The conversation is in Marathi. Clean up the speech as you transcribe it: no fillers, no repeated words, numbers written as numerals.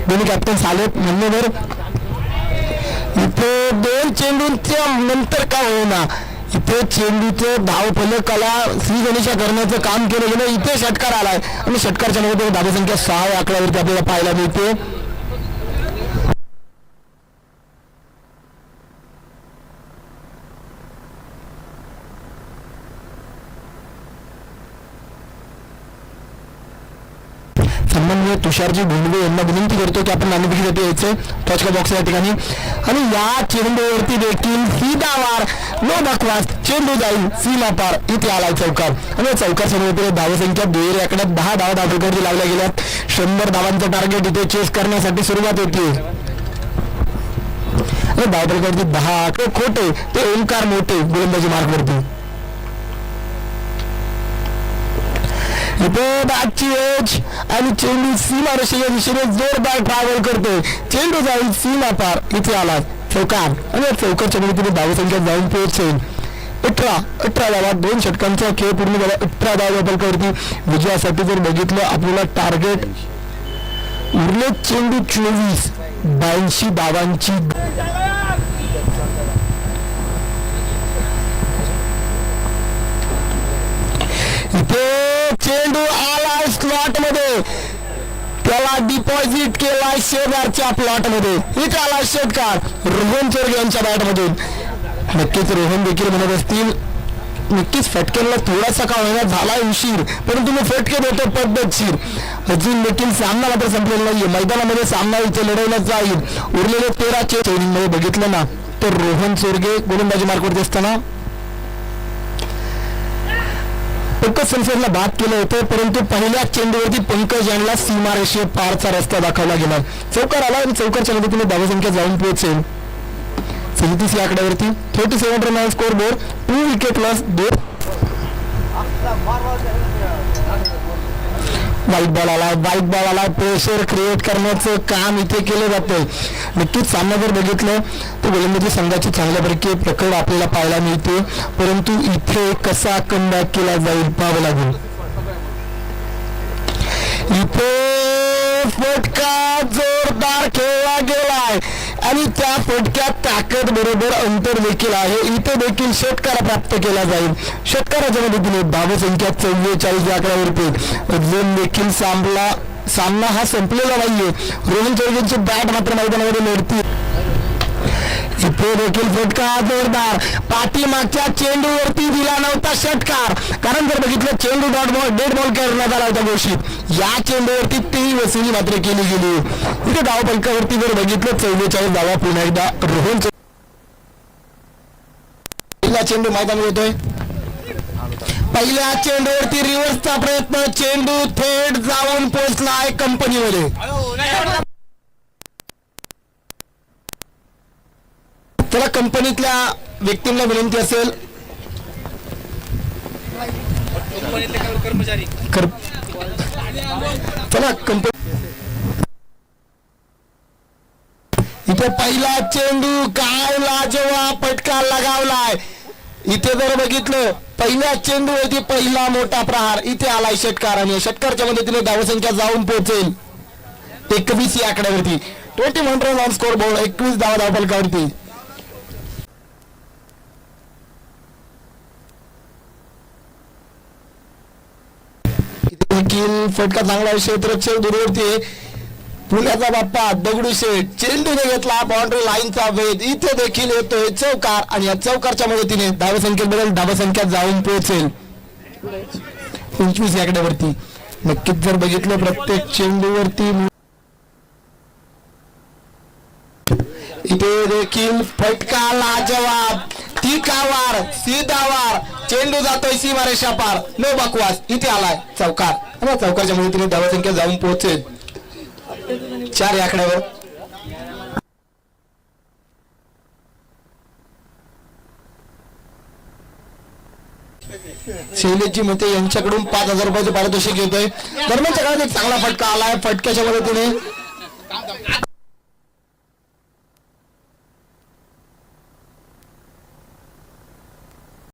दोन्ही कॅप्टन्स आलेत म्हणण्यावर. इथे 2 चेंडूंच्या नंतर का होईना इथे चेंडूचं धाव फलकाला श्री गणेशा करण्याचं काम केलं गेलं. इथे षटकार आलाय आणि षटकारच्या मध्ये धावसंख्या 6 आकड्यावरती आपल्याला पाहायला मिळते. संबंधीय तुषारजी भोंडवे यांना विनंती करतो की आपण नाणेफेकीसाठी यायचं टॉचका बॉक्स या ठिकाणी. आणि या चेंडूवरती देखील सीधा वार नो बकवास चेंडू जाईल सीमा पार. इथे आलाय चौकार आणि चौकार समोर धावसंख्या दुहेरी आकड्यात 10 धावा धावफलकावरती लावल्या गेल्यात. 100 धावांचं टार्गेट इथे चेस करण्यासाठी सुरुवात होती. धावफलकावरती 10 आकडे खोटे ते ओंकार मोठे गोलंदाजी मार्कवरती. इथे बॅटची एज आणि चेंडू सीमा रेषेच्या दिशेने जोरदार ट्रॅव्हल करतोय. चेंडू जाईल सीमा पार. इथे आला चौकार आणि चौकारच्या मध्ये धावसंख्या जाऊन पोहोचेल 18 धावा. 2 षटकांचा खेळ पूर्ण झाला. 18 धावा फलकावरती विजयासाठी जर बघितलं आपल्याला टार्गेट उरले चेंडू 24 82 धावांची. इथे चेंडू आला स्लॉट मध्ये त्याला डिपॉझिट केला शेजारच्या प्लॉट मध्ये. इथे आला षटकार रोहन चोरगे यांच्या बॅट मधून. नक्कीच रोहन देखील म्हणत असतील नक्कीच फटक्यांना थोडासा का होईना झाला उशीर परंतु मी फटके देतो पद्धतशीर. अजून देखील सामना मात्र संपलेला नाहीये. मैदानामध्ये सामना इथे लढवण्यात जाईल. उरलेले 13 चेंडू मध्ये बघितलं ना तर रोहन चोरगे गोलंदाजी मार्कवरती असताना पंकज संसेला बाद केलं होतं परंतु पहिल्या चेंडूवरती पंकज यांना सीमारेषे पारचा रस्ता दाखवला गेला. चौकार आला आणि चौकारच्या मदतीने धावसंख्या जाऊन पोहोचेल 37 या आकड्यावरती. 37 run score board. 2 wicket loss. 2 वाईट बॉल आला. प्रेशर क्रिएट करण्याचं काम इथे केलं जातंय. नक्कीच सामना जर बघितलं तर गोलंदाजी संघाची चांगल्यापैकी प्रकरण आपल्याला पाहायला मिळते परंतु इथे कसा कमबॅक केला जाईल पाहावं लागेल. इथे फटका जोरदार खेळला गेलाय आणि त्या फटक्यात ताकद बरोबर अंतर देखील आहे. इथे देखील षटकार प्राप्त केला जाईल. षटकाराच्या मदतीने धावसंख्या 44 आकड्यावरती. अजून देखील सामना हा संपलेला नाहीये. रोहन चौधरीची बॅट मात्र मैदानामध्ये लढती. इथे देखील फटका जोरदार पाठीमागच्या चेंडूवरती दिला नव्हता षटकार कारण जर बघितलं चेंडू डेड बॉल करण्यात आला होता घोषित. या चेंडूवरती ती वसुली मात्र केली गेली. इथे धाव फलकावरती जर बघितलं 44 धावा. पुन्हा एकदा रोहन पहिला चेंडू मैदानात येतोय. पहिल्या चेंडूवरती रिव्हर्सचा प्रयत्न. चेंडू थेट जाऊन पोहोचलाय कंपनीमध्ये. चला कंपनीतल्या व्यक्तींना विनंती असेल चला कंपनी. इथे पहिला चेंडू काय लाजवाब फटका लगावलाय. इथे जर बघितलं पहिल्या चेंडूवरती पहिला मोठा प्रहार. इथे आलाय षटकार आणि षटकारच्या मदतीने धावसंख्या जाऊन पोहोचेल 21 या आकड्यावरती. 21 रन ऑन स्कोर बोर्ड. 21 धावा धावफलकावरती. देखील फटका चांगला क्षेत्ररक्षक दूरवरती आहे. पुण्याचा बाप्पा दगडूशेठ चेंडूने घेतला बाउंड्री लाईनचा वेध. इथे देखील येतोय चौकार आणि या चौकारच्या मदतीने धावसंख्येत बदल. धावसंख्या जाऊन पोहोचेल 25 या आकड्यावरती. नक्कीच जर बघितलं प्रत्येक चेंडूवरती इथे देखील फटका लाजवाब. टिका वार सीधा वार. चेंडू जातोय सीमारेषा पार. नो बकवास. इथे आलाय चौकार आणि चौकारच्या मदतीने धावसंख्या जाऊन पोहोचेल 4 या आकड्यावर. शैलेशजी मते यांच्याकडून 5,000 रुपयाचे पारितोषिक घेतोय. दरम्यानच्या काळात एक चांगला फटका आलाय. फटक्याच्या मदतीने